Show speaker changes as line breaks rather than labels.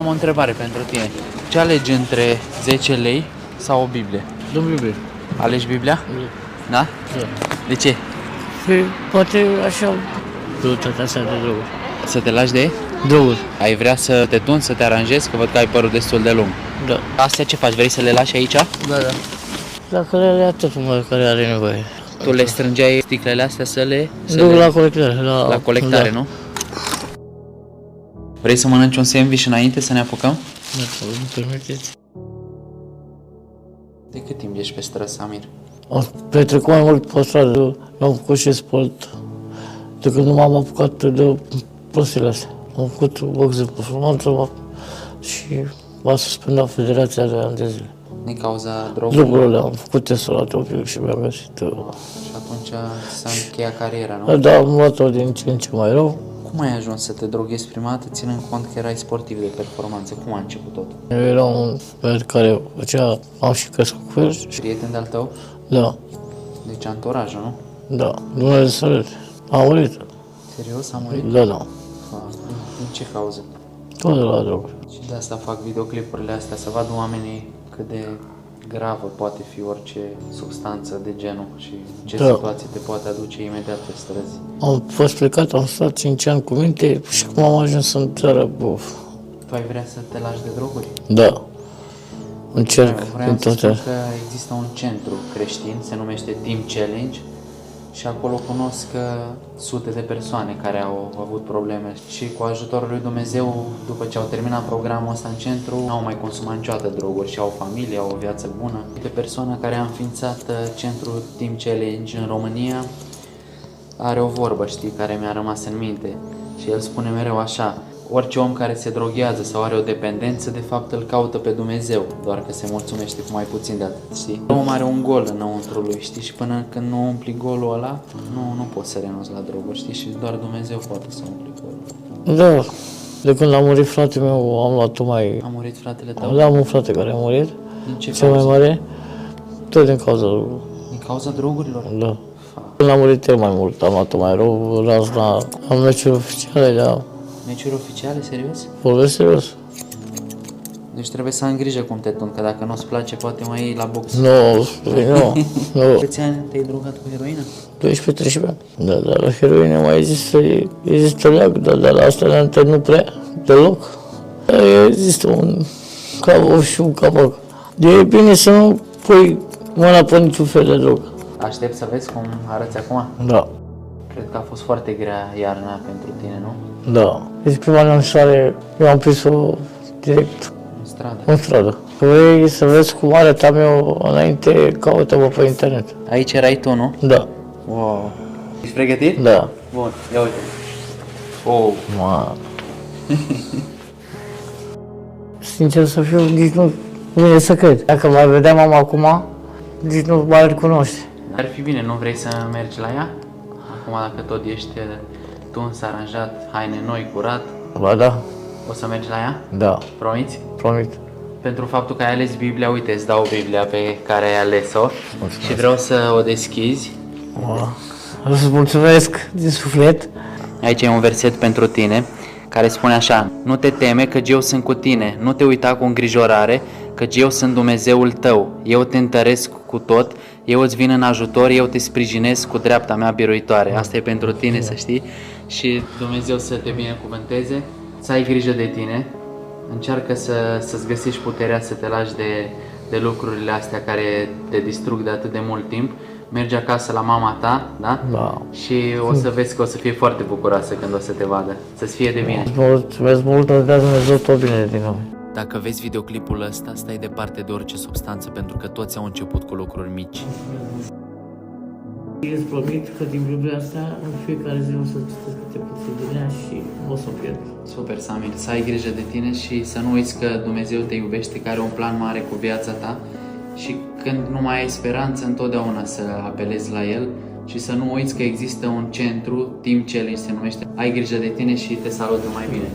Am o întrebare pentru tine. Ce alegi între 10 lei sau o Biblie?
Dăm Biblie.
Alegi Biblia? Da?
Da.
De ce?
Păi, poate așa, greutatea asta de droguri.
Să te lași de
Droguri.
ai vrea să te tuni, să te aranjezi, că văd că ai părul destul de lung.
Da.
Astea ce faci? Vrei să le lași aici?
Da, da. Dacă le are tot omul care are nevoie.
Tu le strângeai sticlele astea să le
Duc la colectare.
la colectare,
da.
nu? Vrei să mănânci un sandwich înainte să ne apucăm?
Dacă îmi permiteți.
De cât timp ești pe stră, Samir?
Am petrecut mai mult pe stradă, nu am făcut și sport de când nu m-am apucat de prostiile astea. Am făcut box de performanță și m-a suspendat federația de ani de zile.
Din cauza drogurilor?
Drogurile, am făcut testul la topic și mi-am găsit.
Și atunci s-a încheiat cariera, nu?
Da, am luat-o din ce în ce mai rău.
Cum ai ajuns să te droghezi prima dată, ținând cont că erai sportiv de performanță? Cum a început totul?
Eu eram un băiat care făcea, am și crescut cu el.
Prieten de-al tău?
Da,
Deci anturajul, nu?
da, Dumnezeu să râde. A murit.
Serios? A murit?
Da, da,
Din ce cauză?
tot de la droguri.
Și de asta fac videoclipurile astea, să vadă oamenii cât de gravă poate fi orice substanță de genul și ce situație te poate aduce imediat pe străzi.
Am fost plecat, am stat 5 ani cu minte și cum am ajuns în țară, buf.
Tu ai vrea să te lași de droguri?
Da, încerc
Vreau
din
să
toate.
spun că există un centru creștin, se numește Team Challenge, și acolo cunosc sute de persoane care au avut probleme și cu ajutorul lui Dumnezeu, după ce au terminat programul ăsta în centru, nu au mai consumat niciodată droguri și au familie, au o viață bună. De persoana care a înființat centrul Team Challenge în România are o vorbă, știi, care mi-a rămas în minte și el spune mereu așa: orice om care se droghează sau are o dependență, de fapt îl caută pe Dumnezeu, doar că se mulțumește cu mai puțin de atât, știi? Omul are un gol înăuntru lui, știi? Și până când nu umpli golul ăla, nu poți să renunți la droguri, știi? Și doar Dumnezeu poate să umpli golul.
Da, de când a murit fratele meu, am luat-o mai...
A murit fratele tău?
Da, am un frate care a murit,
Din ce
cel mai
cauză?
mare, tot din cauza lui.
Din cauza drogurilor?
Da. Când a murit el mai mult, am luat-o mai rău, razna, am meciuri oficiale, da,
Meciuri oficiale, serios?
vorbesc serios.
Deci trebuie să am grijă cum te tun, că dacă nu-ți place, poate mai iei la box.
Nu, nu.
Câți ani te-ai drogat cu heroină?
12-13 ani. Da, dar la heroină mai există leac, dar de la asta de nu prea, deloc. Există un capăt și un capac. E bine să nu pui mâna pe niciun fel de drog.
Aștept să vezi cum arăți acum?
Da,
Cred că a fost foarte grea iarna pentru tine, nu?
da. Deci prima lansare, eu am prins-o direct
În stradă.
în stradă. Vrei să vezi cum arătam eu înainte, caută-mă pe internet.
Aici erai tu, nu?
Da,
Wow. Ești pregătit?
da.
Bun, ia uite. Oh.
Ma. Sincer să fiu, nici nu vine să cred. Dacă mai vedea mama acum, nici nu mai recunoaște.
Ar fi bine, nu vrei să mergi la ea? Acum dacă tot ești tuns, aranjat, haine noi, curat,
Ba da,
o să mergi la ea?
da,
Promiți?
promit.
Pentru faptul că ai ales Biblia, uite, îți dau Biblia pe care ai ales-o și vreau să o deschizi.
Vreau să-ți mulțumesc din suflet.
Aici e un verset pentru tine care spune așa: nu te teme, căci eu sunt cu tine, nu te uita cu îngrijorare, căci eu sunt Dumnezeul tău, eu te întăresc cu tot, eu îți vin în ajutor, eu te sprijinesc cu dreapta mea biruitoare. Asta e pentru tine, să știi, și Dumnezeu să te binecuvânteze, să ai grijă de tine, încearcă să-ți găsești puterea să te lași de lucrurile astea care te distrug de atât de mult timp. Mergi acasă la mama ta, da?
Da.
Și o să vezi că o să fie foarte bucuroasă când o să te vadă. Să-ți fie de bine.
Îți mulțumesc mult, îți dea Dumnezeu tot bine din noi.
Dacă vezi videoclipul ăsta, stai departe de orice substanță, pentru că toți au început cu lucruri mici.
Îți promit că din Biblia asta, în fiecare zi o să citesc câte puțin din ea și o să o pierd.
Super, Samir, să ai grijă de tine și să nu uiți că Dumnezeu te iubește, că are un plan mare cu viața ta și când nu mai ai speranță, întotdeauna să apelezi la El și să nu uiți că există un centru, Team Challenge se numește. Ai grijă de tine și te salut numai bine.